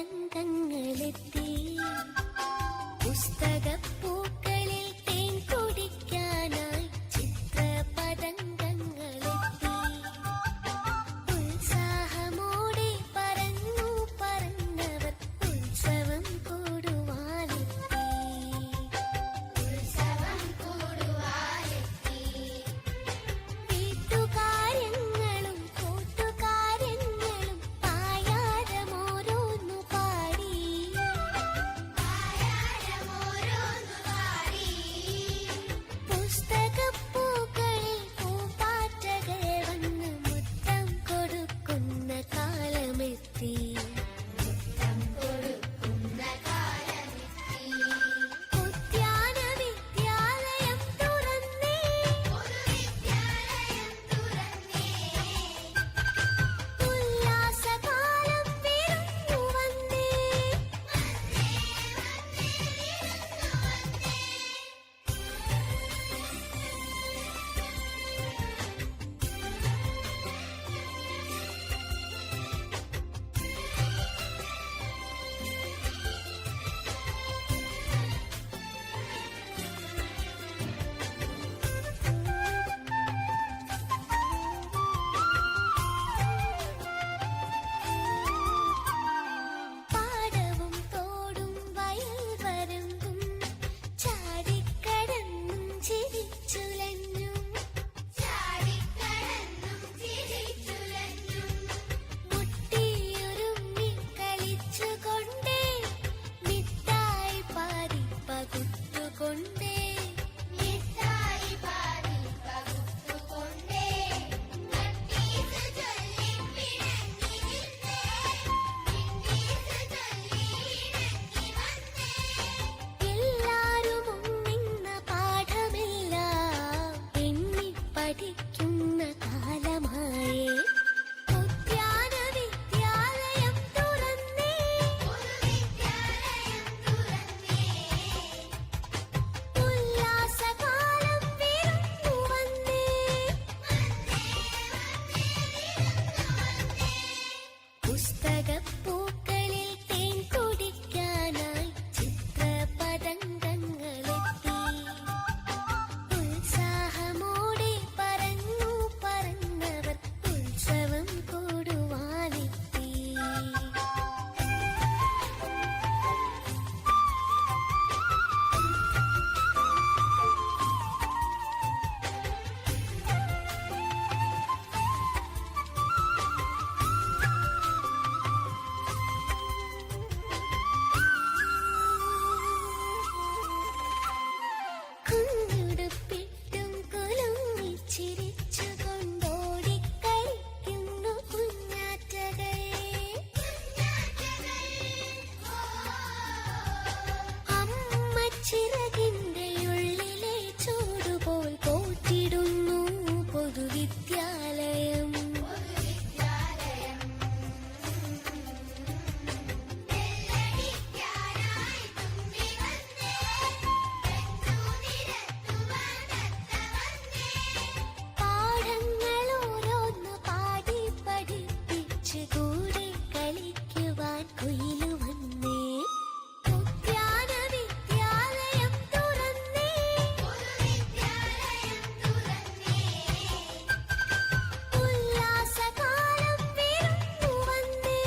പതംഗങ്ങളെത്തി പുസ്തകപ്പൂക്കളിൽ തേൻ കുടിക്കാനായി ചിത്രപതംഗങ്ങളെത്തി ഉത്സാഹമോടെ പറന്നു പറന്നവർ ഉത്സവം കൂടുവാനെത്തി വീട്ടുകാര്യങ്ങളും കൂട്ടുകാര്യങ്ങളും പായാരമോരോന്നു പാടി പുസ്തകപ്പൂക്കളിൽ പൂപ്പാറ്റകൾ വന്ന് മുത്തം കൊടുക്കുന്ന കാലമെത്തി ഉദ്യാന വിദ്യാലയം തുറന്നേ ഉല്ലാസകാലം വിരുന്നു വന്നേ പാടവും തോടും വയൽ വരമ്പും ചാടിക്കടന്നും ചിരിച്ചുലഞ്ഞും മുട്ടിയുരുമ്മി കളിച്ചുകൊണ്ടേ മിഠായി പാരി പകുത്തുകൊണ്ടേ എല്ലാരും ഒന്നിന്ന പാഠമെല്ലാം എണ്ണി പഠിക്കുന്ന കാലമായേ ഉദ്യാന വിദ്യാലയം തുറന്നേ ഉല്ലാസകാലം വിരുന്നു വന്നേ പുസ്തകപ്പൂക്കളിൽ തേൻ കുടിക്കാനായി ചിത്രപതംഗങ്ങളെത്തി ഉത്സാഹമോടെ പറന്നു പറന്നവർ ഉത്സവം കൂടുവാനെത്തി കുഞ്ഞുടുപ്പിട്ടും കുലുങ്ങി ചിരിച്ചുകൊണ്ടോടിക്കളിക്കുന്നു കുഞ്ഞാറ്റകൾ അമ്മ ചിറകിന്റെ ഉള്ളിലെ ചൂടുപോൽ പോറ്റിടുന്നു പൊതുവിദ്യാലയം പാഠങ്ങളോരോന്ന് പാടി പഠിപ്പിച്ച് കൂടെ കളിക്കുവാൻ കുയിലു വന്നേ ഉദ്യാന വിദ്യാലയം തുറന്നേ ഉല്ലാസകാലം വിരുന്നു വന്നേ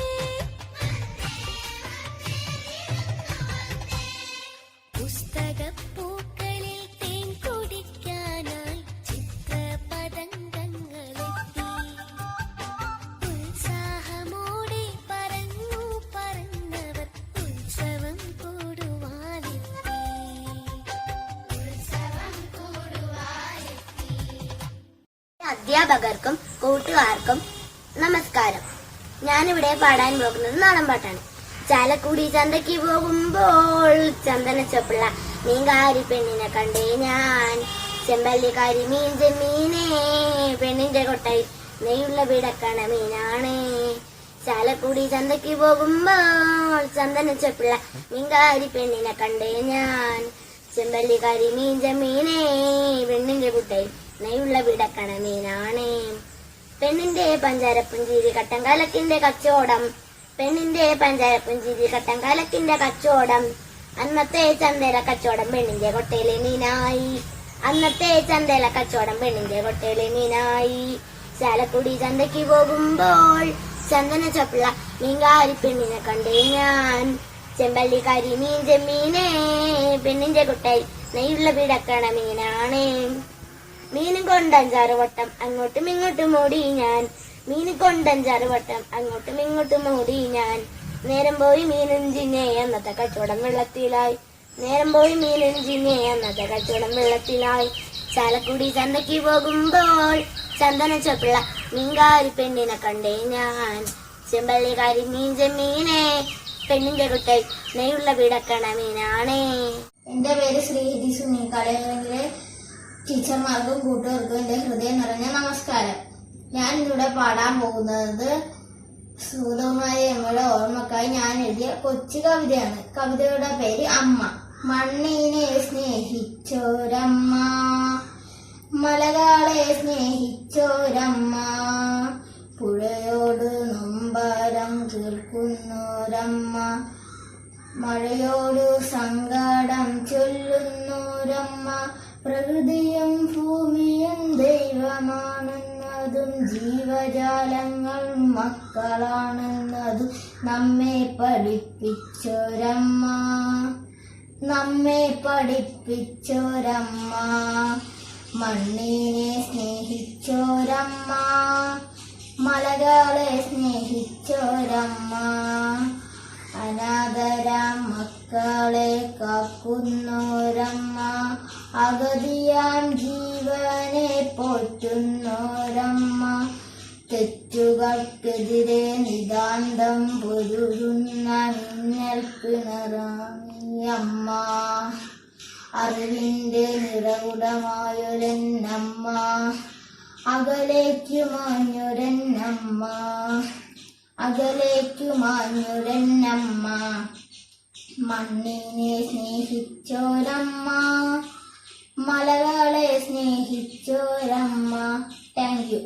പുസ്തകപ്പൂക്കളിൽ തേൻ കുടിക്കാനായി ചിത്രപതംഗങ്ങളെത്തി ഉത്സാഹമോടെ പറന്നു പറന്നവർ ഉത്സവം കൂടുവാനെത്തി അധ്യാപകർക്കും കൂട്ടുകാർക്കും നമസ്കാരം. ഞാനിവിടെ പാടാൻ പോകുന്നത് നാടൻ പാട്ടാണ്. ചാലക്കുടി ചന്തയ്ക്ക് പോകുമ്പോൾ ചന്ദനച്ചൊപ്പുള്ള മീൻകാരി പെണ്ണിനെ കണ്ടേ ഞാൻ. ചെമ്പല്ലിക്കാരി മീൻ ചെമ്മീനേ, പെണ്ണിന്റെ കൊട്ടയിൽ നെയ്യുള്ള പിടക്കണ മീനാണ്. ചാലക്കുടി ചന്തയ്ക്ക് പോകുമ്പോൾ ചന്ദനച്ചൊപ്പുള്ള മീൻകാരി പെണ്ണിനെ കണ്ടേ ഞാൻ. ചെമ്പല്ലിക്കാരി മീൻ ചെമ്മീനേ, പെണ്ണിന്റെ കുട്ടയിൽ നെയ്യുള്ള പിടക്കണ മീനാണ്. പെണ്ണിന്റെ പഞ്ചാരപ്പുഞ്ചിരി കട്ടൻകാലത്തിന്റെ കച്ചവടം പെണ്ണിന്റെ പഞ്ചാരപ്പുഞ്ചിരി കട്ടൻ കലക്കിന്റെ കച്ചവടം. അന്നത്തെ ചന്തയിലെ കച്ചവടം പെണ്ണിന്റെ കൊട്ടയിലെ മീനായി. അന്നത്തെ ചന്തയിലെ കച്ചവടം പെണ്ണിന്റെ കൊട്ടയിലെ മീനായി. ചാലക്കുടി ചന്തയ്ക്ക് പോകുമ്പോൾ ചന്ദന ചപ്പിള്ള മീൻകാരി പെണ്ണിനെ കണ്ടേ ഞാൻ. ചെമ്പള്ളിക്കാരി മീൻ ചെമ്മീനെ പെണ്ണിന്റെ കൊട്ടയിൽ നെയ്യുള്ള പിടക്കണ മീനാണ്. മീനും കൊണ്ടഞ്ചാറ് വട്ടം അങ്ങോട്ടും ഇങ്ങോട്ടും ഓടി ഞാൻ. മീനും കൊണ്ടഞ്ചാറ് വട്ടം അങ്ങോട്ടും ഇങ്ങോട്ടും ഓടി ഞാൻ. നേരം പോയി മീനും ജിന്നെ അന്നത്തെ കച്ചവടം വെള്ളത്തിലായി. നേരം പോയി മീനും ജിന്നെ അന്നത്തെ കച്ചവടം വെള്ളത്തിലായി. ചാലക്കുടി ചന്തയ്ക്ക് പോകുമ്പോൾ ചന്ദന ചപ്പിള്ള മീൻകാരി പെണ്ണിനെ കണ്ടേ ഞാൻ. ചെമ്പള്ളിക്കാരി മീൻ ചെമ്മീനെ പെണ്ണിന്റെ കുട്ടൽ നെയ്യുള്ള പിടക്കണ മീനാണ്. എന്റെ പേര് ശ്രീഹിതി സുനി. കളയങ്ങളിലെ ടീച്ചർമാർക്കും കൂട്ടുകാർക്കും എന്റെ ഹൃദയം നിറഞ്ഞ നമസ്കാരം. ഞാൻ ഇന്നിവിടെ പാടാൻ പോകുന്നത് സൂതകുമാരി അമ്മയുടെ ഓർമ്മക്കായി ഞാൻ എഴുതിയ കൊച്ചു കവിതയാണ്. കവിതയുടെ പേര് അമ്മ. മണ്ണിനെ സ്നേഹിച്ചോരമ്മ, മലകളെ സ്നേഹിച്ചോരമ്മ, പുഴയോട് നൊമ്പരം കേൾക്കുന്നോരമ്മ, മഴയോട് സങ്കടം ചൊല്ലുന്നോരമ്മ, പ്രകൃതിയും ഭൂമിയും ദൈവമാണെന്നതും ജീവജാലങ്ങൾ മക്കളാണെന്നതും നമ്മെ പഠിപ്പിച്ചോരമ്മ, നമ്മെ പഠിപ്പിച്ചോരമ്മ. മണ്ണിനെ സ്നേഹിച്ചോരമ്മ, മലകളെ സ്നേഹിച്ചോരമ്മ, അനാഥരാം മക്കളെ കാക്കുന്നോരമ്മ, അഗതിയാം ജീവനെ പോറ്റുന്നോരമ്മ, തെറ്റുകൾക്കെതിരെ നിതാന്തം പൊരുതുന്ന മിന്നൽ പിണറാണിയമ്മ, അറിവിന്റെ നിറകുടമായൊരെന്നമ്മ, അകലേക്കു മാഞ്ഞൊരെന്നമ്മ, അകലേക്കു മാഞ്ഞൊരെന്നമ്മ. മണ്ണിനെ സ്നേഹിച്ചോരമ്മ, മലകളെ സ്നേഹിച്ചോരമ്മ. Thank you.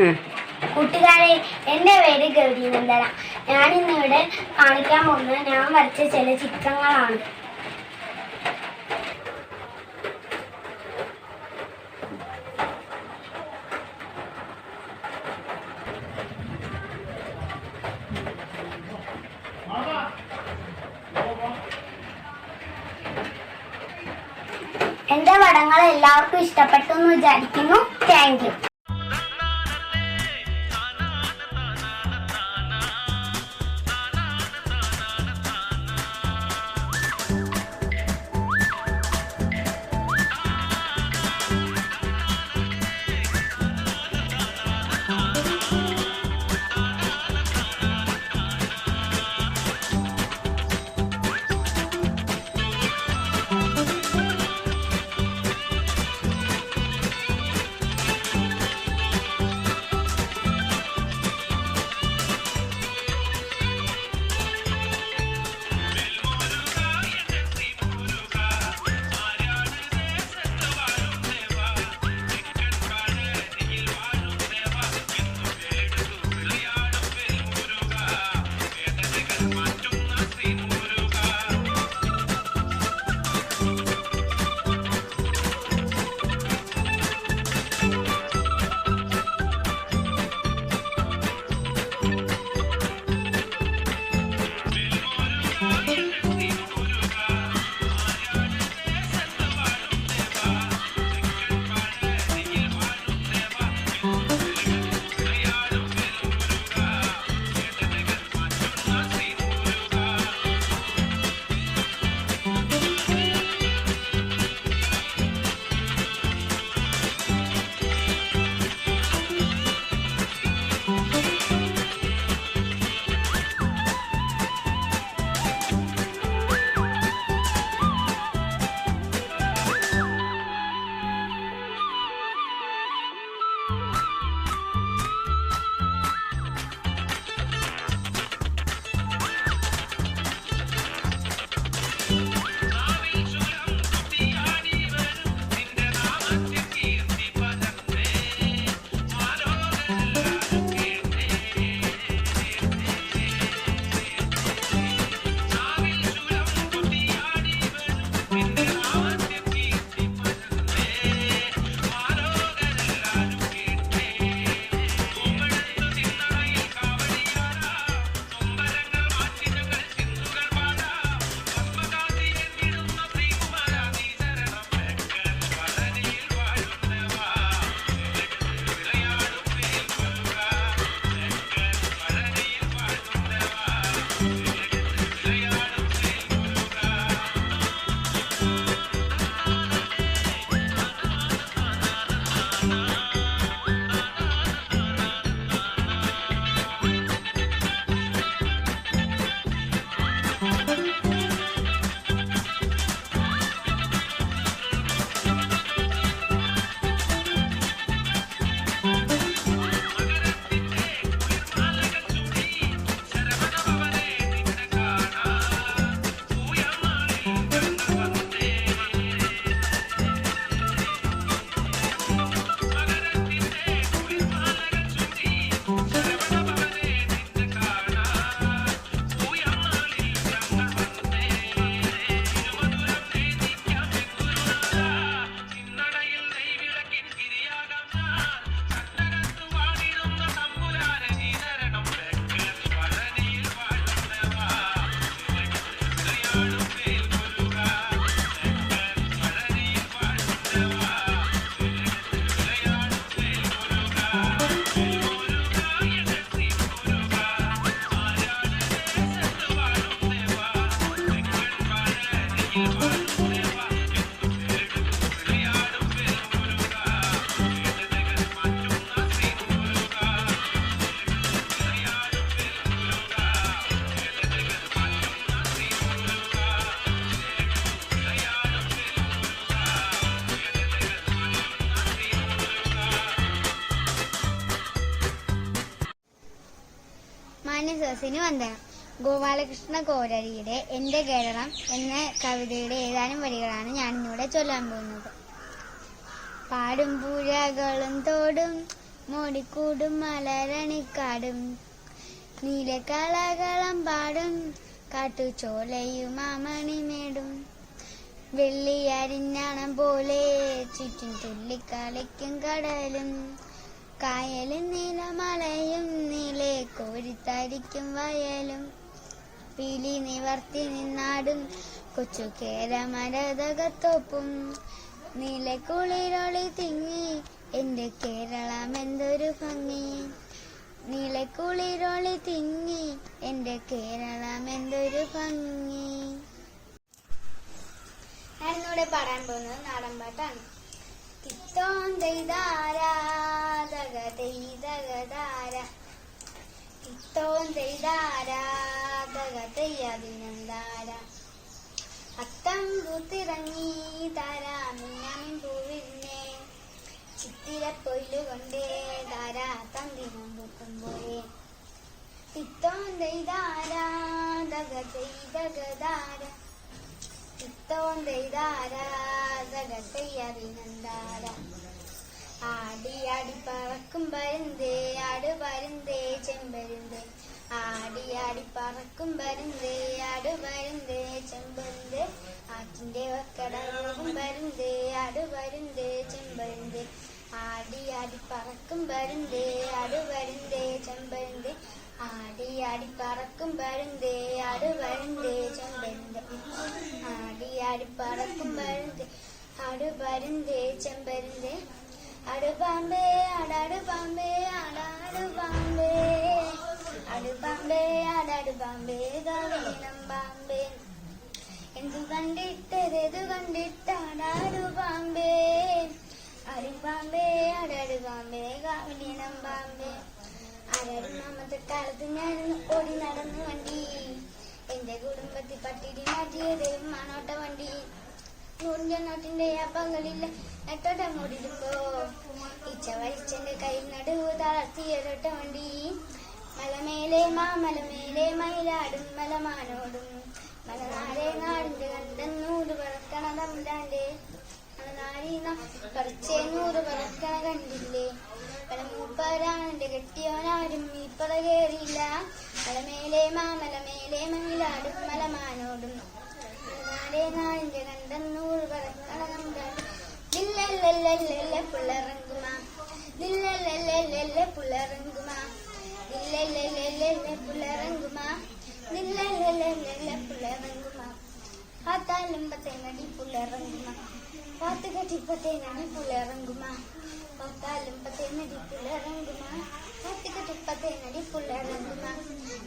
കൂട്ടുകാരെ, എന്റെ പേര് ഗൗരി നന്ദന. ഞാൻ ഇന്നിവിടെ കാണിക്കാൻ പോകുന്നത് ഞാൻ വരച്ച ചില ചിത്രങ്ങളാണ്. എന്റെ പടങ്ങൾ എല്ലാവർക്കും ഇഷ്ടപ്പെട്ടു എന്ന് വിചാരിക്കുന്നു. Thank you. മാന്യസദസ്സിന് വന്ദനം. ഗോപാലകൃഷ്ണ കോരരിയുടെ എന്റെ കേരളം എന്ന കവിതയുടെ ഏതാനും വരികളാണ് ഞാനിന്നിവിടെ ചൊല്ലാൻ പോകുന്നത്. പാടും പുഴകളും തോടും മോടിക്കൂടും മലരണിക്കാടും നീലകളകളം പാടും കാട്ടുചോലയും മാമണിമേടും വെള്ളിയരിഞ്ഞണം പോലെ ചുറ്റും തുള്ളിക്കളിക്കും കടലും കായലും നീലമലയും നീലെ കോരിത്തരിക്കും വയലും പീലി നിവർത്തി നിന്നാടും കൊച്ചു കേരമരതകത്തോപ്പും നീലക്കുളിരൊളി തിങ്ങി എന്റെ കേരളം എന്തൊരു ഭംഗി നീലക്കുളിരൊളി തിങ്ങി എന്റെ കേരളം എന്തൊരു ഭംഗി. ഞാൻ ഇന്നിവിടെ പാടാൻ പോകുന്നത് നാടൻ പാട്ടാണ്. തിത്തോന്തൈതാരാതകതൈതകതാര തിത്തോന്തൈതാരാതകതയ്യതിനന്താര അത്തം പൂത്തിറങ്ങി താരാ മിന്നാമിൻ പൂവിരുന്നേ ചിത്തിരപ്പൊയിലുകൊണ്ടേ താരാ തന്തിനം പൂക്കുമ്പോഴേ തിത്തോന്തൈതാരാതകതൈതകതാര തിത്തോന്തൈതാരാതകതയ്യതിനന്താര ആടി ആടി പറക്കും പരുന്തേ ആട് പരുന്തേ ചെമ്പരുന്തേ ആടി ആടി പറക്കും പരുന്തേ ആട് പരുന്തേ ചെമ്പരുന്തേ ആറ്റിന്റെ വക്കട പോകും പരുന്തേ ആട് പരുന്തേ ചെമ്പരുന്തേ ആടി ആടി പറക്കും പരുന്തേ ആട് പരുന്തേ ചെമ്പരുന്തേ ആടി ആടി പറക്കും പരുന്തേ ആട് പരുന്തേ ചെമ്പരുന്തേ ആടി ആടി പറക്കും പരുന്തേ ആട് പരുന്തേ ചെമ്പരുന്തേ അടുപാമ്പേ ആടാടുപാമ്പേ ആടാടുപാമ്പേ അടുപാമ്പേ ആടാടുപാമ്പേ ഗവീനം പാമ്പേ എന്തു കണ്ടിട്ടേതു കണ്ടിട്ടാടാടുപാമ്പേ അരുപാമ്പേ ആടാടുപാമ്പേ ഗവീനം പാമ്പേ ആരാടും നാമത്തെ കാലത്ത് ഞാൻ ഓടി നടന്നു വണ്ടി എന്റെ കുടുംബത്തിൽ പട്ടിടി മാറ്റിയത് മാനോട്ട വണ്ടി നൂറിന്റെ നോട്ടിന്റെ പകലില്ല നെട്ടോട്ട മൂടിടുമ്പോ ഇച്ച വലിച്ചെന്റെ കയ്യിൽ നടുവ് തളർത്തിയതൊട്ട വണ്ടി മലമേലെ മാമലമേലെ മയിലാടും മലമാനോടും മലനാരെ നാടിന്റെ കണ്ടൻ നൂറ് പറക്കണ തമ്മിലാന്റെ മലനാരി പറിച്ചേ നൂറ് പറക്കണ കണ്ടില്ലേ പലമൂപ്പരാണെന്റെ കെട്ടിയോനാരും ഈ പറ കേറിയില്ല മലമേലെ മാമലമേലെ മയിലാടും മലമാനോടും നാടിന്റെ കണ്ടൻ നൂറ് പറക്കണ ദില്ലല്ലല്ലല്ല പുള്ളറങ്കുമാ ദില്ലല്ലല്ലല്ല പുള്ളറങ്കുമാ ദില്ലല്ലല്ലല്ല പുള്ളറങ്കുമാ ദില്ലല്ലല്ലല്ല പുള്ളറങ്കുമാ പാത്താലുമ്പത്തെ നടി പുള്ളറങ്കുമാ പാത്ത് കെട്ടിപ്പത്തെ നടി പുള്ളറങ്കുമാ പാത്താലുമ്പത്തെ നടി പുള്ളറങ്കുമാ പാത്ത് കെട്ടിപ്പത്തെ നടി പുള്ളറങ്കുമാ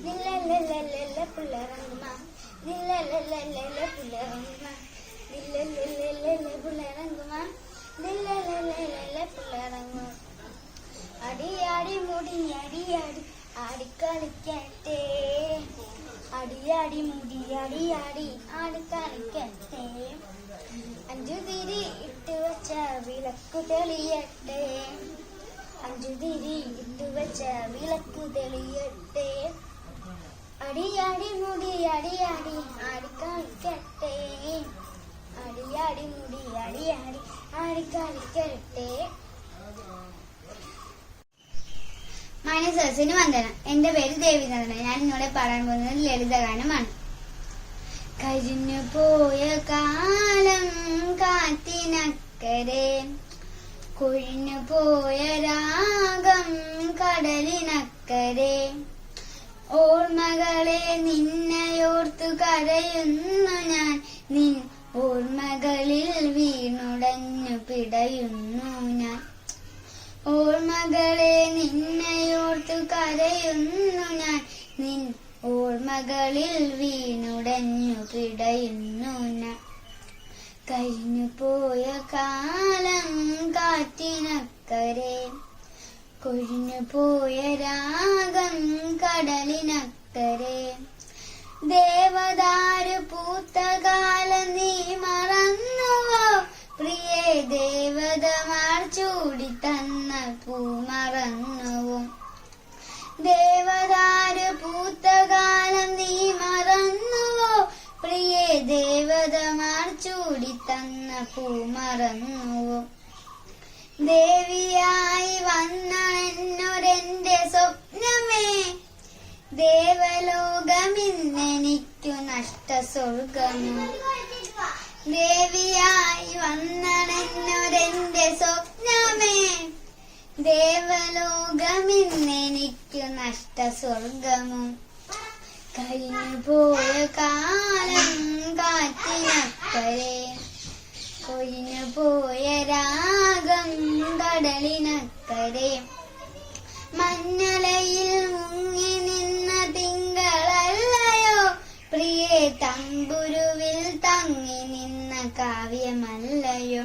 ദില്ലല്ലല്ലല്ല പുള്ളറങ്കുമാ ദില്ലല്ലല്ലല്ല പുള്ളറങ്കുമാ ദില്ലല്ലല്ലല്ല പുള്ളറങ്കുമാ ദില്ലല്ലല്ലല്ല പുള്ളറങ്ങും അടിയാടി മുടി അടിയാടി ആടിക്കളിക്കട്ടെ അടിയാടി മുടി അടിയാടി ആടിക്കളിക്കട്ടെ അഞ്ചു തിരി ഇട്ട് വെച്ച വിളക്കു തെളിയട്ടെ അഞ്ചു തിരി ഇട്ട് വെച്ച വിളക്കു തെളിയട്ടെ അടിയാടി മുടി അടിയാടി ആടിക്കളിക്കട്ടെ അടിയാടി മുടി അടിയാടി ആടിക്കളിക്കട്ടെ. മനസ്സസിന് വന്ദനം. എന്റെ പേര് ദേവിനന്ദന. ഞാൻ ഇന്നോടെ പാടാൻ പോകുന്നത് ലളിതഗാനമാണ്. കഴിഞ്ഞു പോയ കാലം കാറ്റിനക്കരെ കൊഴിഞ്ഞു പോയ രാഗം കടലിനക്കരെ ഓർമ്മകളെ നിന്നെയോർത്തു കരയുന്നു ഞാൻ നിൻ ഓർമ്മകളിൽ വീണുടഞ്ഞു പിടയുന്നു ഞാൻ ഓർമ്മകളെ നിന്നെയോർത്തു കരയുന്നു ഞാൻ നിൻ ഓർമ്മകളിൽ വീണുടഞ്ഞു പിടയുന്നു ഞാൻ കഴിഞ്ഞു പോയ കാലം കാറ്റിനക്കരെ കൊഴിഞ്ഞു പോയ രാഗം കടലിനക്കരെ ദേവദാരു പൂത്ത കാലം നീ മറന്നുവോ പ്രിയേ ദേവതമാർ ചൂടി തന്ന പൂ മറന്നുവോ ദേവദാരു പൂത്ത കാലം നീ മറന്നുവോ പ്രിയേ ദേവതമാർ ചൂടി തന്ന പൂ മറന്നുവോ ദേവിയായി വന്ന ദേവലോകമിന്നെനിക്കു നഷ്ടസ്വർഗമോ ദേവിയായി വന്നണഞ്ഞൊരെന്റെ സ്വപ്നമേ ദേവലോകമിന്നെനിക്കു നഷ്ടസ്വർഗമോ കഴിഞ്ഞു പോയ കാലം കാറ്റിനക്കരെ കൊഴിഞ്ഞു പോയ രാഗം കടലിനക്കരെ മഞ്ഞളയിൽ മുങ്ങി നിന്ന തിങ്കളല്ലയോ പ്രിയേ തമ്പുരുവിൽ തങ്ങി നിന്ന കാവ്യമല്ലയോ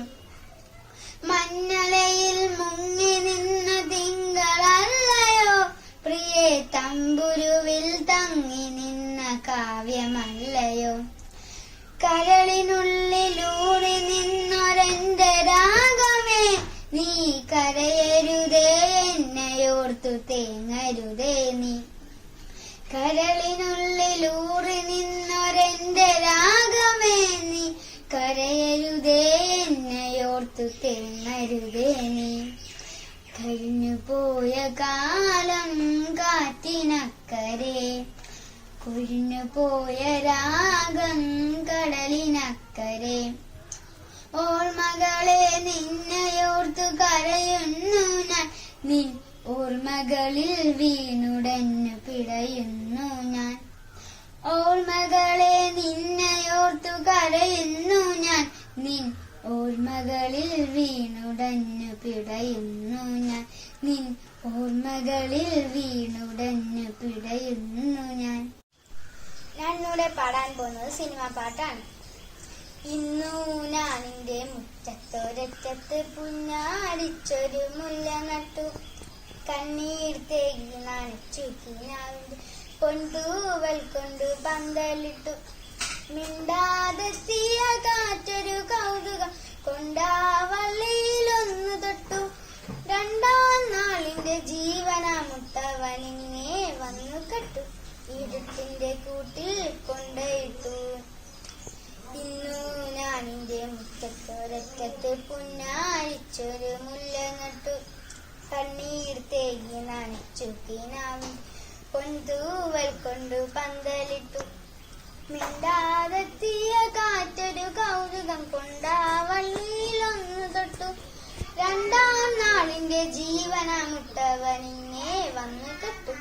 മഞ്ഞളയിൽ മുങ്ങി നിന്ന തിങ്കളല്ലയോ പ്രിയേ തമ്പുരുവിൽ തങ്ങി നിന്ന കാവ്യമല്ലയോ കരളിനുള്ളിലൂടി നിന്നൊരെന്റെ രാഗമേ നീ കരയരുതേ എന്നയോർത്തു തേങ്ങരുതേ നീ കരളിനുള്ളിലൂറി നിന്നൊരെന്റെ രാഗമേ നീ കരയരുതേ എന്നയോർത്തു തേങ്ങരുതേ നീ കഴിഞ്ഞു പോയ കാലം കാറ്റിനക്കരെ കുഴിഞ്ഞു പോയ രാഗം കടലിനക്കരെ ഓർമ്മകളെ നിന്നെയോർത്തു കരയുന്നു ഞാൻ നിൻ ഓർമ്മകളിൽ വീണുടഞ്ഞു പിടയുന്നു ഞാൻ ഓർമ്മകളെ നിന്നെയോർത്തു കരയുന്നു ഞാൻ നിൻ ഓർമ്മകളിൽ വീണുടഞ്ഞു പിടയുന്നു ഞാൻ നിൻ ഓർമ്മകളിൽ വീണുടഞ്ഞു പിടയുന്നു ഞാൻ ഞാനിവിടെ പാടാൻ പോകുന്നത് സിനിമ പാട്ടാണ്. ഇന്നു ഞാനിന്റെ മുറ്റത്തൊരറ്റത്ത് പുഞ്ഞാടിച്ചൊരു മുല്ല നട്ടു കണ്ണീർ തേകി നനച്ചു കിനാവിന്റെ പൊന്തൂവൽ കൊണ്ട് പന്തലിട്ടു മിണ്ടാതെത്തിയ കാറ്റൊരു കൗതുകം കൊണ്ടാ വള്ളിയിലൊന്നു തൊട്ടു രണ്ടാം നാളിന്റെ ജീവനാമുട്ടവനിന്നെ വന്നു കെട്ടു ഇരുട്ടിന്റെ കൂട്ടിൽ കൊണ്ടയിട്ടു ഇന്നു ഞാനിന്റെ മുറ്റത്തൊരറ്റത്ത് പുന്നാരിച്ചൊരു മുല്ല നട്ടു കണ്ണീർ തേകി നനച്ചു കിനാവിൻ പൊന്തൂവൽ കൊണ്ടു പന്തലിട്ടു മിണ്ടാതെത്തിയ കാറ്റൊരു കൗതുകം കൊണ്ടാ വള്ളിയിലൊന്നു തൊട്ടു രണ്ടാം നാളിന്റെ ജീവനാമുട്ടവനിന്നെ വന്നു കെട്ടു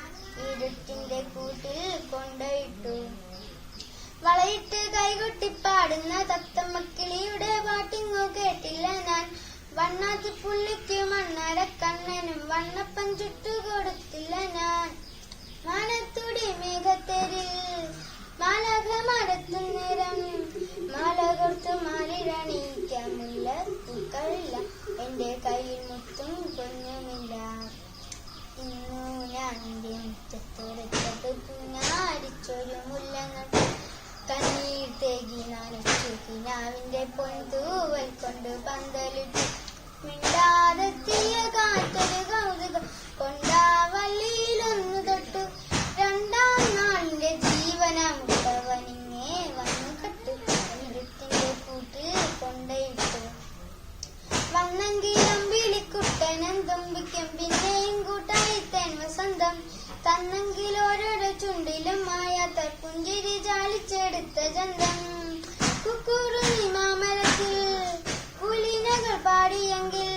ഇരുട്ടിന്റെ കൂട്ടിൽ കൊണ്ടയിട്ടു വളയിട്ട് കൈകൊട്ടിപ്പാടുന്ന തത്തമ്മക്കിളിയുടെ പാട്ടിങ്ങോ കേട്ടില്ല ഞാൻ വണ്ണാത്തി പുള്ളിക്ക് മണ്ണടക്കണ്ണനും വണ്ണപ്പൻ ചുട്ടു കൊടുത്തില്ല ഞാൻ മാനത്തുടി മേഘത്തേരിൽ മാലക മരത്തു നിറം മാല കൊടുത്തു മാലിരണീക്കാമില്ല പൂക്കളില്ല എന്റെ കയ്യിൽ മുത്തും കുഞ്ഞുമില്ല ഇന്നു ഞാൻ എന്റെ മുറ്റത്തൊരറ്റത്ത് പുഞ്ഞാരിച്ചൊരു മുല്ല നട്ടു കണ്ണീർ തേകി നനച്ചു കിനാവിന്റെ പൊന്തൂവൽ കൊണ്ട് പന്തലിട്ടു മിണ്ടാതെത്തിയ കാറ്റൊരു കൗതുകം കൊണ്ടാ വള്ളിയിലൊന്നു തൊട്ടു രണ്ടാം നാളിന്റെ ജീവനാമുട്ടവനിന്നെ വന്നു കെട്ടു ഇരുട്ടിന്റെ കൂട്ടിൽ കൊണ്ടയിട്ടു വന്നെങ്കിലും വിളിക്കുട്ടനും തുമ്പിക്കും പിന്നെയും കൂട്ടായി തൻ വസന്തം തന്നെങ്കിൽ ഓരോരോ ചുണ്ടിലും മായാത്ത പുഞ്ചിരി ചാലിച്ചെടുത്ത ചന്തം കുക്കുറുനി മാമരത്തിൽ പുലിനകൾ പാടിയെങ്കിൽ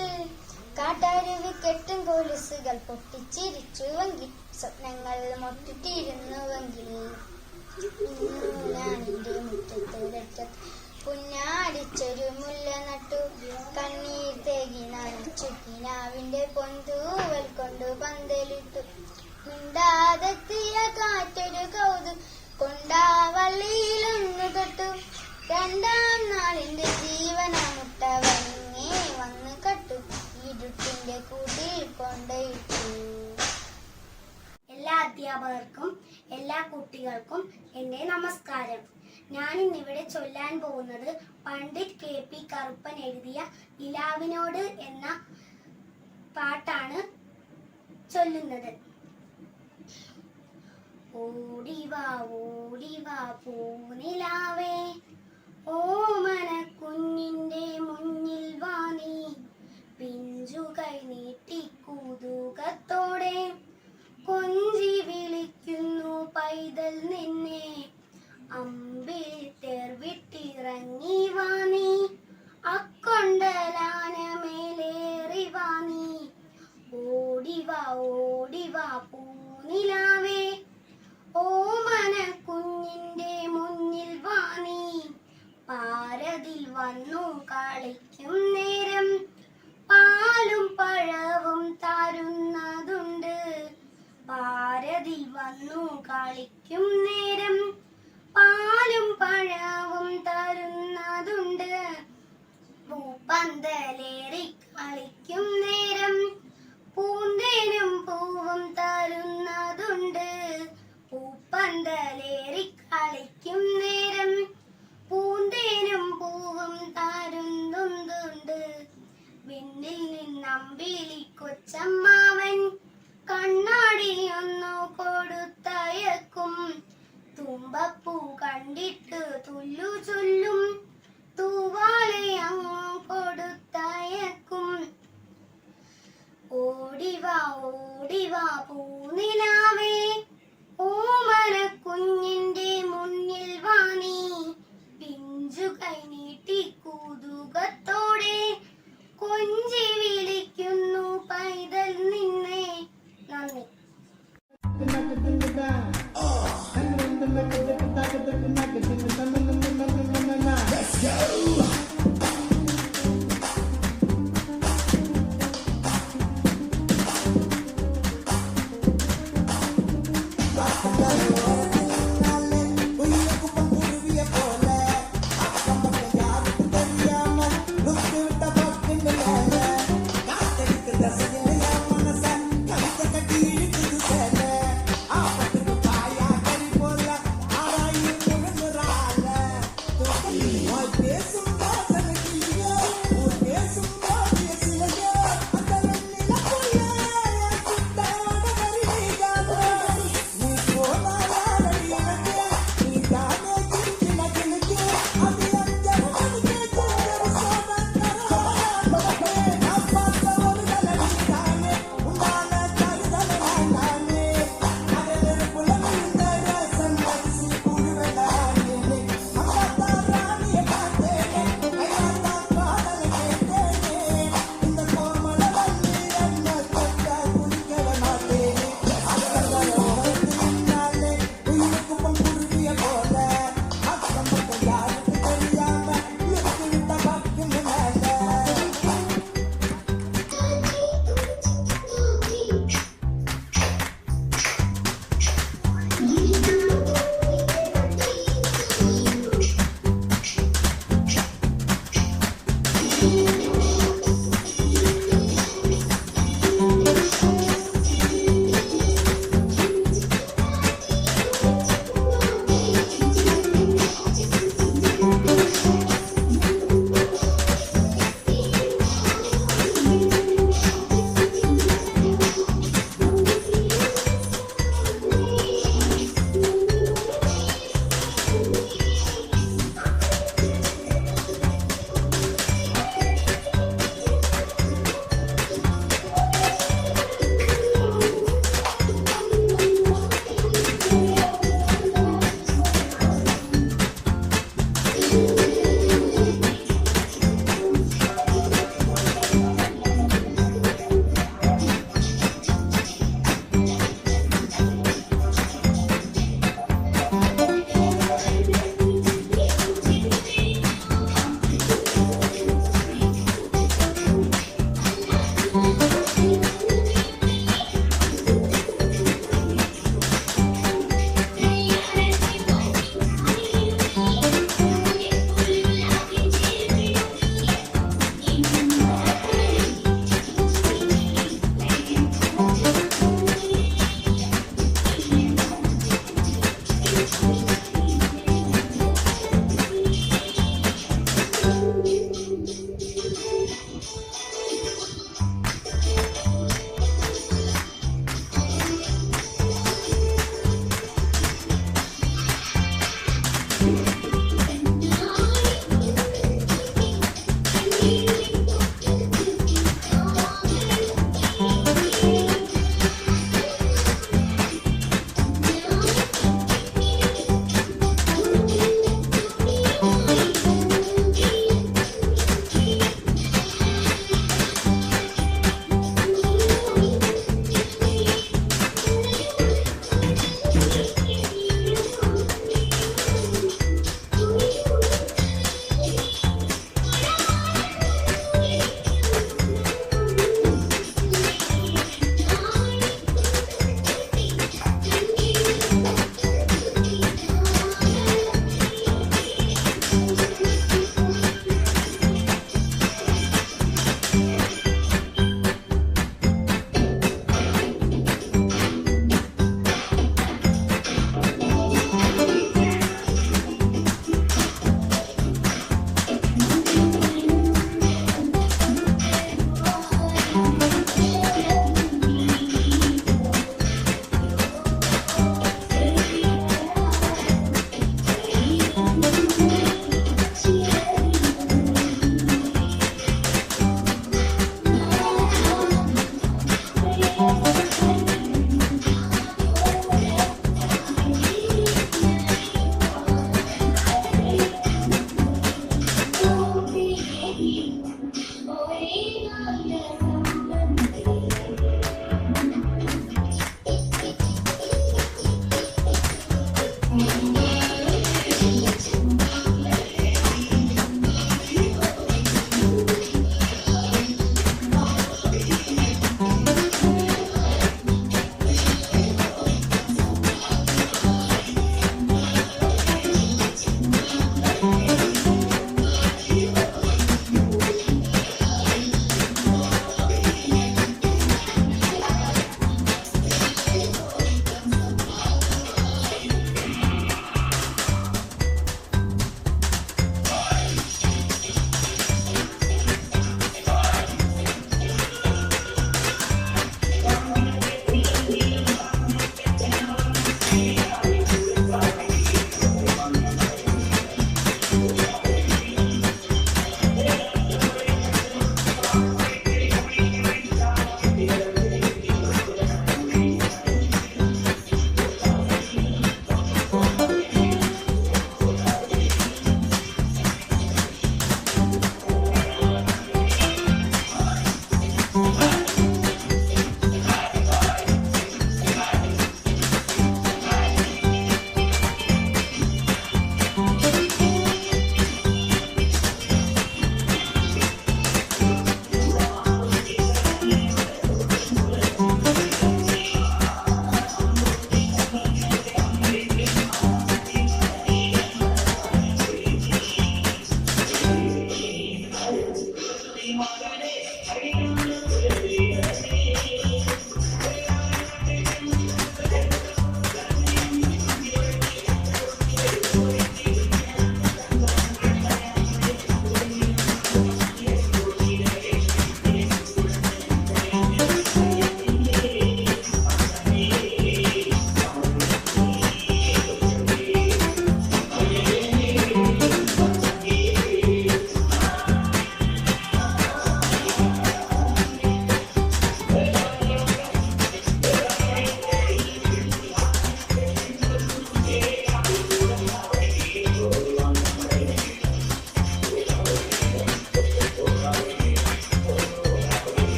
കാട്ടരുവി കെട്ടും കൊലുസുകൾ പൊട്ടിച്ചിരിച്ചുവെങ്കിൽ സ്വപ്നങ്ങൾ മൊട്ടിട്ടിരുന്നുവെങ്കിൽ ഇന്നു ഞാനിന്റെ മുറ്റത്തൊരറ്റത്ത് പുഞ്ഞാടിച്ചൊരു മുല്ല നട്ടു കണ്ണീർ തേകി നനച്ചു കിനാവിന്റെ പൊന്തൂവൽ കൊണ്ടു പന്തലിട്ടു മിണ്ടാതെത്തിയ കാറ്റൊരു കൗതുകം കൊണ്ടാ വള്ളിയിലൊന്നു തൊട്ടു രണ്ടാം നാളിന്റെ ജീവനാമുട്ടവനിന്നെ വന്നു കെട്ടു ഇരുട്ടിന്റെ കൂട്ടിൽ കൊണ്ടയിട്ടു. എല്ലാ അധ്യാപകർക്കും എല്ലാ കുട്ടികൾക്കും എന്റെ നമസ്കാരം. ഞാൻ ഇന്നിവിടെ ചൊല്ലാൻ പോകുന്നത് പണ്ഡിറ്റ് KP കറുപ്പൻ എഴുതിയ നിലാവിനോട് എന്ന പാട്ടാണ് ചൊല്ലുന്നത്. ഓടിവാ പൂനിലാവേ ഓമന കുഞ്ഞിന്റെ മുന്നിൽ വാ നീ പിഞ്ചുകൈ നീട്ടി കുതുകത്തോടെ കൊഞ്ചി വിളിക്കുന്നു ഓടിവാ പൂനിലാവേ ഓമന കുഞ്ഞിന്റെ മുന്നിൽ വാ നീ പാരതിൽ വന്നു കളിക്കും നേരം പാലും പഴവും തരുന്നതുണ്ട് പാരതിൽ വന്നു കളിക്കും നേരം പാലും പഴവും തരുന്നതുണ്ട് പൂപ്പന്തലേറി കളിക്കും നേരം പൂന്തേനും പൂവും തരുന്നതുണ്ട് പൂപ്പന്തലേറി കളിക്കും നേരം പൂന്തേനും പൂവും തരുന്നുണ്ട് വിണ്ണിൽ നിന്നമ്പിളി കൊച്ചമ്മാവൻ കണ്ണാടിയൊന്നു കൊടുത്തയക്കും തുമ്പപ്പൂ കണ്ടിട്ട് തുല്ലു ചൊല്ലും തൂവാലെ അങ്ങു കൊടുത്തയക്കും ഓടിവാ പൂനിലാവേ ഓമന കുഞ്ഞിന്റെ മുന്നിൽ വാ നീ പിഞ്ചു കൈ നീട്ടി കുതുകത്തോടെ കൊഞ്ചി വിളിക്കുന്നു പൈതൽ നിന്നെ നന്ദി.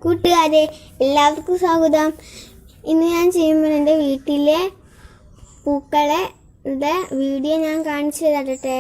കൂട്ടുകാരെ എല്ലാവർക്കും സ്വാഗതം. ഇന്ന് ഞാൻ ചെയ്യുമ്പോൾ എൻ്റെ വീട്ടിലെ പൂക്കളെ വീഡിയോ ഞാൻ കാണിച്ചു തരട്ടെ.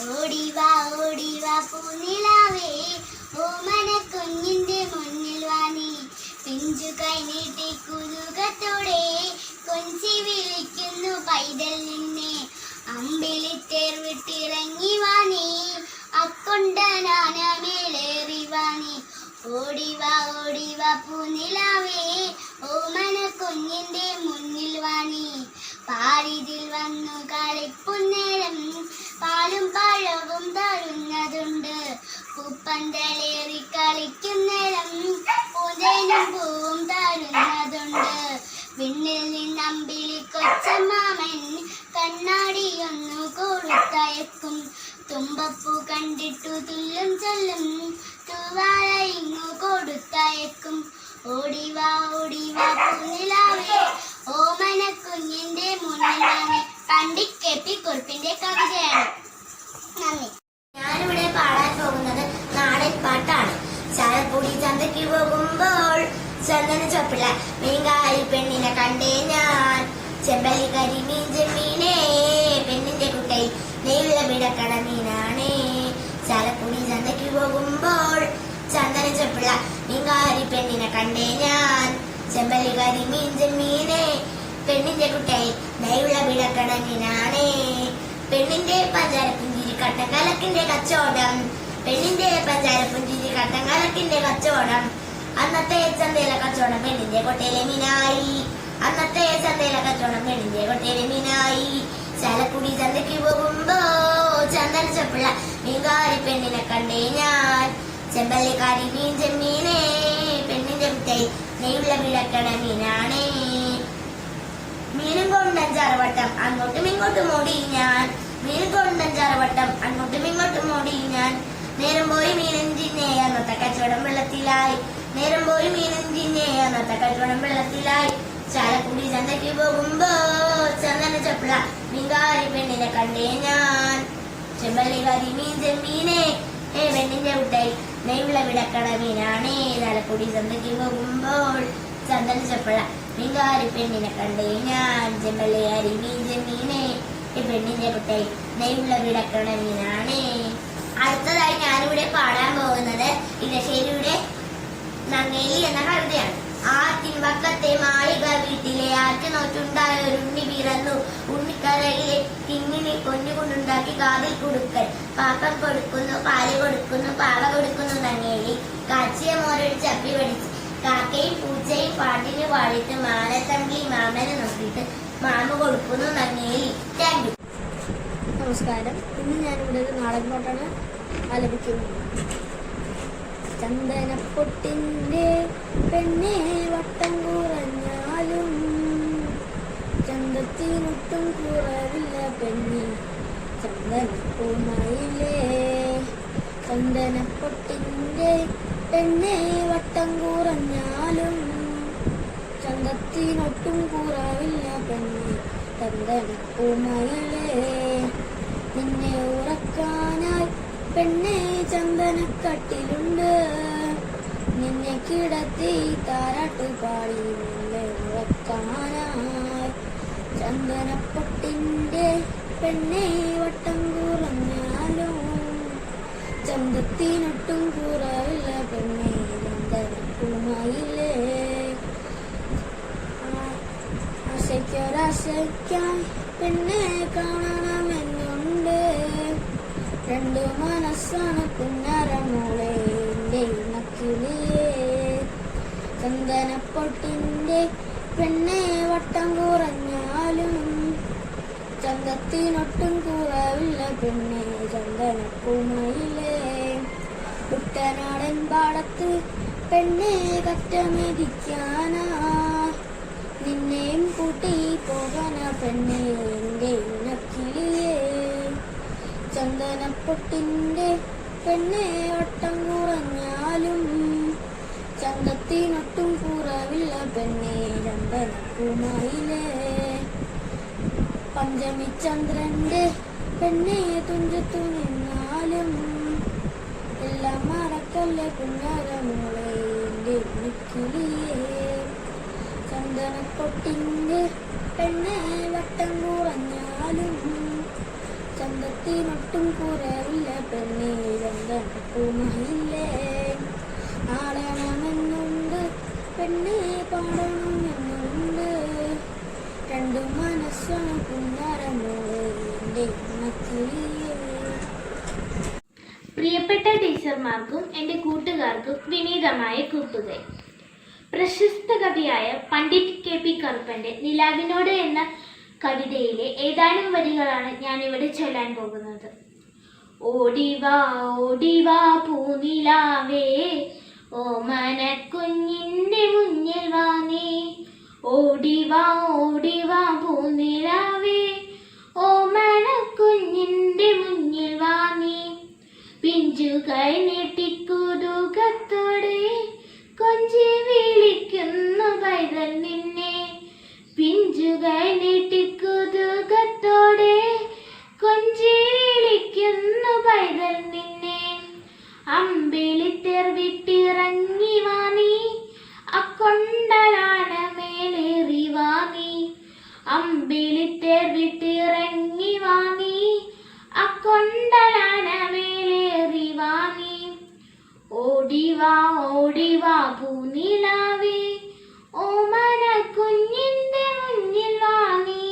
ഓടിവാ പൂനിലാവേ ഓമന കുഞ്ഞിന്റെ മുന്നിൽ വാ നീ പിഞ്ചു കൈ നീട്ടി കുതുകത്തോടെ കൊഞ്ചി വിളിക്കുന്നു പൈതൽ നിന്നെ അമ്പിളിത്തേർ വിട്ടിറങ്ങി വാ നീ അക്കൊണ്ടനാന മേലേറി വാ നീ ഓടിവാ പൂനിലാവേ ഓമന കുഞ്ഞിന്റെ മുന്നിൽ വാ നീ പാരിതിൽ വന്നു കളിക്കുന്നേരം പാലും പഴവും തരുന്നതുണ്ട് പൂപ്പന്തലേറി കളിക്കുന്നേരം പൂന്തേനും പൂവും തരുന്നതുണ്ട് വിണ്ണിൽ നിന്നമ്പിളി കൊച്ചമാമൻ കണ്ണാടിയൊന്നു കൊടുത്തയക്കും തുമ്പപ്പൂ കണ്ടിട്ടു തുല്ലും ചൊല്ലും തൂവാല ഇങ്ങു കൊടുത്തയക്കും ഓടിവാ പൂനിലാവേ ഓമന കുഞ്ഞിന്റെ മുന്നിൽ വാങ്ങി കണ്ടിക്കേപ്പി കുറിപ്പിന്റെ കവിതയാണ്. നന്ദി. ഞാനിവിടെ പാടാൻ പോകുന്നത് നാടൻ പാട്ടാണ്. ചാലക്കുടി ചന്തയ്ക്ക് പോകുമ്പോൾ ചന്ദന ചൊപ്പിള്ള മീൻകാരി പെണ്ണിനെ കണ്ടേ ഞാൻ. ചെമ്പല്ലി കരിമീൻ ചെമ്മീനേ പെണ്ണിന്റെ കുട്ടയിൽ നെയ്യുള്ള പിടക്കട മീനാണേ. ചാലക്കുടി ചന്തയ്ക്ക് പോകുമ്പോൾ ചന്ദന ചൊപ്പിള്ള മീൻകാരി പെണ്ണിനെ കണ്ടേ ഞാൻ. ചെമ്പല്ലി കരിമീൻ ചെമ്മീനേ പെണ്ണിന്റെ കുട്ടയിൽ നെയ്യുള്ള പിടക്കട മീനാണേ. പെണ്ണിന്റെ പഞ്ചാരപ്പുഞ്ചിരി കട്ടക്കലക്കിന്റെ കച്ചവടം. പെണ്ണിന്റെ പഞ്ചാരപ്പുഞ്ചിരി കട്ടക്കലക്കിന്റെ കച്ചവടം. അന്നത്തെ ചന്തയിലെ കച്ചവടം പെണ്ണിന്റെ കൊട്ടയിലെ മീനായി. അന്നത്തെ ചന്തയിലെ കച്ചവടം പെണ്ണിന്റെ കൊട്ടയിലെ മീനായി. ചാലക്കുടി ചന്തയ്ക്ക് പോകുമ്പോ ചന്ദന ചൊപ്പിള്ള മീൻകാരി പെണ്ണിനെ കണ്ടേ ഞാൻ. ചെമ്പല്ലിക്കാരി മീൻ ചെമ്മീനേ പെണ്ണിന്റെ കുട്ടയിൽ നെയ്യുള്ള പിടക്കട മീനാണേ. മീനും കൊണ്ടഞ്ചാറ് വട്ടം അങ്ങോട്ടും ഇങ്ങോട്ടും ഓടി ഞാൻ. മീനും കൊണ്ടഞ്ചാറ് വട്ടം അങ്ങോട്ടും ഇങ്ങോട്ടും ഓടി ഞാൻ. നേരം പോയി മീനും ചിന്നേ അന്നത്തെ കച്ചവടം വെള്ളത്തിലായി. നേരം പോയി മീനും ചിന്നേ അന്നത്തെ കച്ചവടം വെള്ളത്തിലായി. ചാലക്കുടി ചന്തയ്ക്ക് പോകുമ്പോ ചന്ദന ചൊപ്പിള്ള മീൻകാരി പെണ്ണിനെ കണ്ടേ ഞാൻ. ചെമ്പല്ലിക്കാരി മീൻ ചെമ്മീനേ പെണ്ണിന്റെ കുട്ടയിൽ നെയ്യുള്ള പിടക്കട മീനാണേ. ചാലക്കുടി ചന്തയ്ക്ക് പോകുമ്പോൾ ചന്ദന ചൊപ്പിള്ള മീൻകാരി പെണ്ണിനെ കണ്ടേ ഞാൻ. ചെമ്പല്ലിക്കാരി മീൻ ചെമ്മീനേ പെണ്ണിന്റെ കുട്ടയിൽ നെയ്യുള്ള പിടക്കട മീനാണേ. അടുത്തതായി ഞാനിവിടെ പാടാൻ പോകുന്നത് ഇടശ്ശേരിയുടെ നങ്ങേലി എന്ന കവിതയാണ്. ആറ്റിൻ വക്കത്തെ മാളിക വീട്ടിലെ ആറ്റുനോറ്റുണ്ടായ ഒരു ഉണ്ണി പിറന്നു. ഉണ്ണിക്കരയിലെ തിങ്ങിനി കൊഞ്ഞുകൊണ്ടുണ്ടാക്കി കാതിൽ കൊടുക്കൽ. പാപ്പം കൊടുക്കുന്നു, പാല് കൊടുക്കുന്നു, പാവ കൊടുക്കുന്നു നങ്ങേലി. കാച്ചിയ മോരൊഴിച്ച് അപ്പി പഠിച്ച് കാക്കയും പൂച്ചയും പാട്ടിന് പാടിയിട്ട് മാനത്തമ്പി മാമനെ നോക്കിയിട്ട് മാമ കൊടുക്കുന്നു നങ്ങേലി. Thank you. നമസ്കാരം. ഇന്ന് ഞാനിവിടെ ഒരു നാടൻ പാട്ടാണ് ആലപിക്കുന്നത്. ചന്ദനപ്പൊട്ടിന്റെ പെണ്ണെ വട്ടം കുറഞ്ഞാലും ചന്തത്തിനൊട്ടും കുറവില്ല പെണ്ണെ ചന്ദനപ്പൂമയിലേ. ചന്ദനപ്പൊട്ടിന്റെ പെണ്ണെ വട്ടം കുറഞ്ഞാലും ചന്തത്തിനൊട്ടും കുറവില്ല പെണ്ണെ ചന്ദനപ്പൂമയിലേ. നിന്നെ ഉറക്കാനായി പെണ്ണെ ചന്ദനക്കട്ടിലുണ്ട്. നിന്നെ കിടത്തി താരാട്ട് പാടി നിന്നെ ഉറക്കാനായി. ചന്ദനപ്പൊട്ടിന്റെ പെണ്ണെ വട്ടം കുറഞ്ഞാലും ചന്തത്തിനൊട്ടും കുറവില്ല പെണ്ണെ ചന്ദനപ്പൂമയിലേ. ആശയ്ക്കൊരാശയ്ക്കായി പെണ്ണെ കാണണമെന്നുണ്ട്. രണ്ടു മനസ്സാണ് പുന്നരമോളെ എന്റെ ഇണക്കിളിയേ. ചന്ദനപ്പൊട്ടിന്റെ പെണ്ണെ വട്ടം കുറഞ്ഞാലും ചന്തത്തിനൊട്ടും കുറവില്ല പെണ്ണെ ചന്ദനപ്പൂമയിലേ. കുട്ടനാടൻ പാടത്ത് പെണ്ണെ കറ്റമെതിക്കാനാ നിന്നെയും കൂട്ടി പോകാനാ പെണ്ണെ എന്റെ ഇണക്കിളിയേ. ചന്ദനപ്പൊട്ടിന്റെ പെണ്ണെ വട്ടം കുറഞ്ഞാലും ചന്തത്തിനൊട്ടും കുറവില്ല പെണ്ണെ ചന്ദനപ്പൂമയിലേ. പഞ്ചമി ചന്ദ്രന്റെ പെണ്ണെ തുഞ്ചത്തു നിന്നാലും എല്ലാം മറക്കല്ലേ പുന്നരമോളെ എന്റെ ഉണ്ണിക്കിളിയേ. ചന്ദനപ്പൊട്ടിന്റെ പെണ്ണെ വട്ടം കുറഞ്ഞാലും ചന്തത്തിനൊട്ടും കുറവില്ല പെണ്ണേ രണ്ടൂമയില്ലേ ആളണമെന്നുണ്ട് പെണ്ണേ പാടണമെന്നുണ്ട് രണ്ടു മനസ്സാണ് കുഞ്ഞാരമോളെ എൻ്റെ മക്കിളിയേ. പ്രിയപ്പെട്ട ടീച്ചർമാർക്കും എൻ്റെ കൂട്ടുകാർക്കും വിനീതമായ കൂട്ടുകൈ. പ്രശസ്ത കവിയായ പണ്ഡിറ്റ് KP കറുപ്പൻ്റെ നിലാവിനോട് എന്ന കവിതയിലെ ഏതാനും വരികളാണ് ഞാനിവിടെ ചൊല്ലാൻ പോകുന്നത്. ഓടിവാ പൂനിലാവേ ഓമനക്കുഞ്ഞിൻ്റെ മുന്നിൽ വാ നീ. ഓടിവാ പൂനിലാവേ ഓമനക്കുഞ്ഞിൻ്റെ മുന്നിൽ വാ നീ. പിഞ്ചുകൈ നീട്ടിക്കുതുകത്തോടെ കൊഞ്ചി വിളിക്കുന്നു പൈതൽ നിന്നെ. പിഞ്ചുകൈ നീട്ടിക്കുതുകത്തോടെ കൊഞ്ചി വിളിക്കുന്നു പൈതൽ നിന്നെ. അമ്പിളിത്തേർ വിട്ടിറങ്ങി വാ നീ അക്കൊണ്ടലാന മേലേറി വാ നീ. അമ്പിളിത്തേർ വിട്ടിറങ്ങി വാ നീ അക്കൊണ്ടലാന മേലേറി വാ നീ. ഓടിവാ പൂനിലാവേ ഓമന കുഞ്ഞിന്റെ മുന്നിൽ വാ നീ.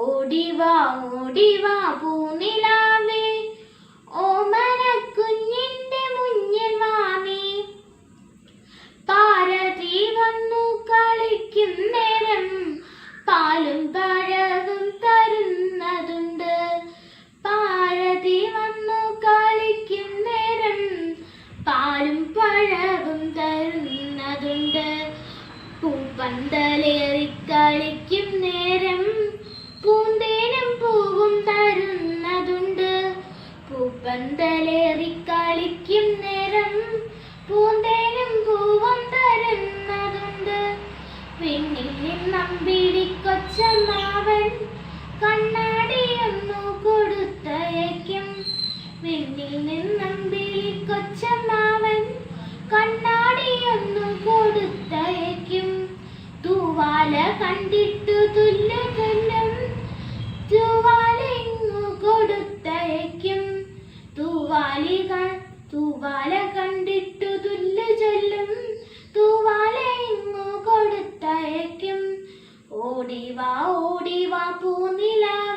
ഓടിവാ പൂനിലാവേ ഓമന കുഞ്ഞിന്റെ മുന്നിൽ വാ നീ. പാരതി വന്നു കളിക്കും നേരം പാലും പഴകും തരുന്നതുണ്ട്. പാരതി വന്നു കളിക്കും നേരം പാലും പഴകും തരുന്നതുണ്ട്. പൂപ്പന്തലേറി കളിക്കും നേരം പൂന്തേനും പൂവും തരുന്നതുണ്ട്. പൂപ്പന്തലേറി കളിക്കും നേരം പൂന്തേനും പൂവും തരുന്നതുണ്ട്. പിന്നിൽ നിന്നമ്പിളിക്കൊച്ചമ്മാവൻ കണ്ണാടിയൊന്നു കൊടുത്തയക്കും. പിന്നിൽ നിന്നമ്പിളിക്കൊച്ചമ്മാവൻ കണ്ണാടിയൊന്നു കൊടുത്തയക്കും. തൂവാല കണ്ടിട്ടു തുല്ലു ചൊല്ലും തൂവാലെങ്ങു കൊടുത്തയക്കും. തൂവാല കണ്ടിട്ടു തുല്ലു ചൊല്ലും തൂവാലെങ്ങു കൊടുത്തയക്കും. ഓടിവാ പൂനിലാവേ